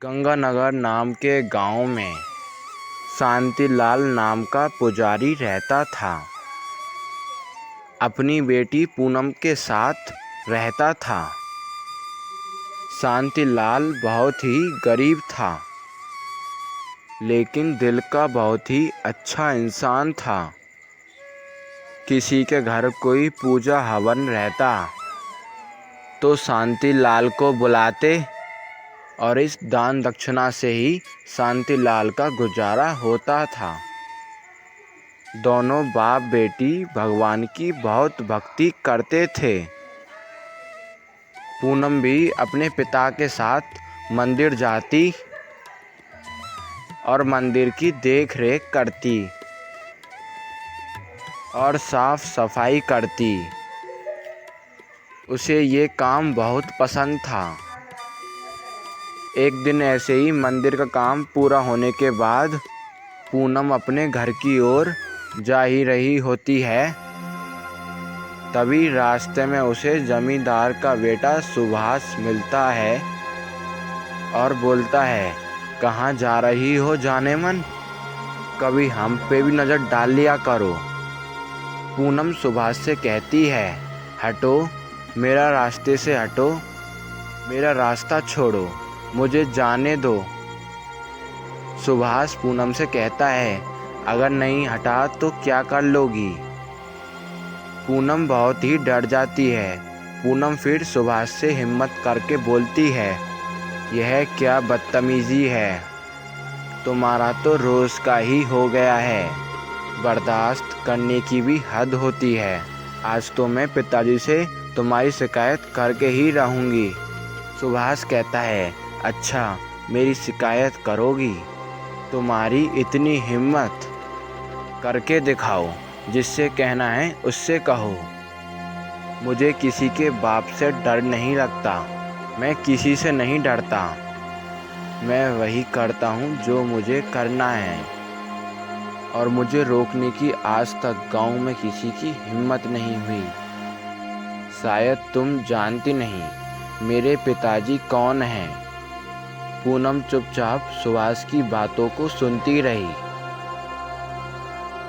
गंगानगर नाम के गांव में शांतिलाल नाम का पुजारी रहता था। अपनी बेटी पूनम के साथ रहता था। शांतिलाल बहुत ही गरीब था, लेकिन दिल का बहुत ही अच्छा इंसान था। किसी के घर कोई पूजा हवन रहता तो शांतिलाल को बुलाते और इस दान दक्षिणा से ही शांतिलाल का गुजारा होता था। दोनों बाप बेटी भगवान की बहुत भक्ति करते थे। पूनम भी अपने पिता के साथ मंदिर जाती और मंदिर की देख रेख करती और साफ सफाई करती। उसे ये काम बहुत पसंद था। एक दिन ऐसे ही मंदिर का काम पूरा होने के बाद पूनम अपने घर की ओर जा ही रही होती है, तभी रास्ते में उसे जमींदार का बेटा सुभाष मिलता है और बोलता है, कहाँ जा रही हो जाने मन, कभी हम पे भी नज़र डाल लिया करो। पूनम सुभाष से कहती है, हटो, मेरा रास्ते से हटो, मेरा रास्ता छोड़ो, मुझे जाने दो। सुभाष पूनम से कहता है, अगर नहीं हटा तो क्या कर लोगी। पूनम बहुत ही डर जाती है। पूनम फिर सुभाष से हिम्मत करके बोलती है, यह क्या बदतमीज़ी है, तुम्हारा तो रोज़ का ही हो गया है, बर्दाश्त करने की भी हद होती है। आज तो मैं पिताजी से तुम्हारी शिकायत करके ही रहूँगी। सुभाष कहता है, अच्छा, मेरी शिकायत करोगी? तुम्हारी इतनी हिम्मत, करके दिखाओ, जिससे कहना है उससे कहो। मुझे किसी के बाप से डर नहीं लगता, मैं किसी से नहीं डरता, मैं वही करता हूँ जो मुझे करना है, और मुझे रोकने की आज तक गांव में किसी की हिम्मत नहीं हुई। शायद तुम जानती नहीं मेरे पिताजी कौन हैं। पूनम चुपचाप सुभाष की बातों को सुनती रही।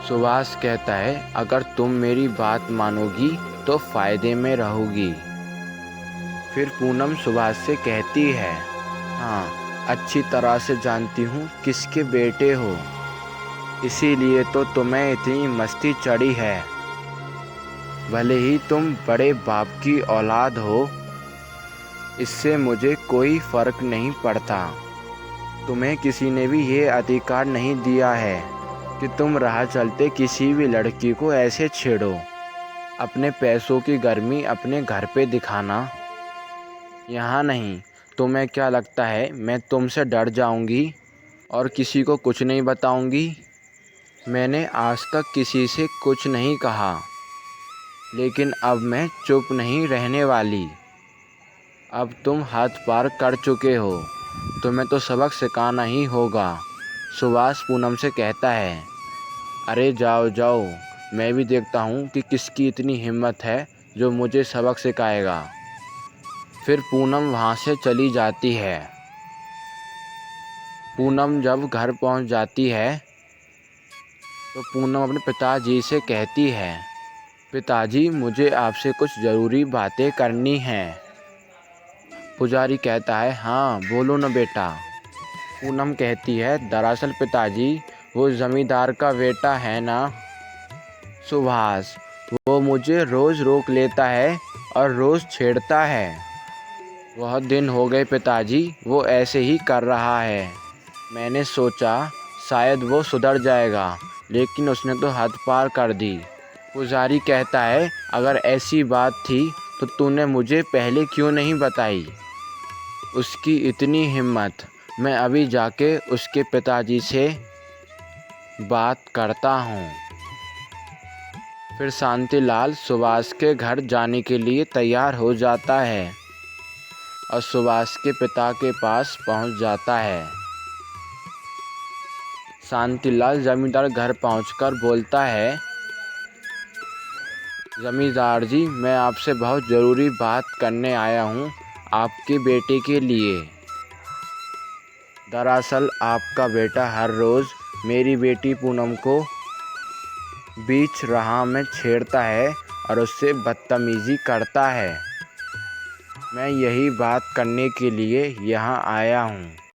सुभाष कहता है, अगर तुम मेरी बात मानोगी तो फ़ायदे में रहोगी। फिर पूनम सुभाष से कहती है, हाँ, अच्छी तरह से जानती हूँ किसके बेटे हो, इसीलिए तो तुम्हें इतनी मस्ती चढ़ी है। भले ही तुम बड़े बाप की औलाद हो, इससे मुझे कोई फ़र्क नहीं पड़ता। तुम्हें किसी ने भी ये अधिकार नहीं दिया है कि तुम राह चलते किसी भी लड़की को ऐसे छेड़ो। अपने पैसों की गर्मी अपने घर पे दिखाना, यहाँ नहीं। तुम्हें क्या लगता है मैं तुमसे डर जाऊँगी और किसी को कुछ नहीं बताऊँगी? मैंने आज तक किसी से कुछ नहीं कहा, लेकिन अब मैं चुप नहीं रहने वाली। अब तुम हद पार कर चुके हो, तुम्हें तो सबक सिखाना ही होगा। सुभाष पूनम से कहता है, अरे जाओ जाओ, मैं भी देखता हूँ कि किसकी इतनी हिम्मत है जो मुझे सबक सिखाएगा। फिर पूनम वहाँ से चली जाती है। पूनम जब घर पहुँच जाती है तो पूनम अपने पिताजी से कहती है, पिताजी, मुझे आपसे कुछ ज़रूरी बातें करनी हैं। पुजारी कहता है, हाँ बोलो न बेटा। पूनम कहती है, दरअसल पिताजी, वो ज़मींदार का बेटा है ना, सुभाष, वो मुझे रोज़ रोक लेता है और रोज़ छेड़ता है। बहुत दिन हो गए पिताजी, वो ऐसे ही कर रहा है। मैंने सोचा शायद वो सुधर जाएगा, लेकिन उसने तो हद पार कर दी। पुजारी कहता है, अगर ऐसी बात थी तो तूने मुझे पहले क्यों नहीं बताई? उसकी इतनी हिम्मत, मैं अभी जाके उसके पिताजी से बात करता हूँ। फिर शांतिलाल सुभाष के घर जाने के लिए तैयार हो जाता है और सुभाष के पिता के पास पहुँच जाता है। शांतिलाल जमींदार घर पहुंचकर बोलता है, जमींदार जी, मैं आपसे बहुत ज़रूरी बात करने आया हूँ आपके बेटे के लिए। दरअसल आपका बेटा हर रोज़ मेरी बेटी पूनम को बीच राह में छेड़ता है और उससे बदतमीज़ी करता है। मैं यही बात करने के लिए यहाँ आया हूँ।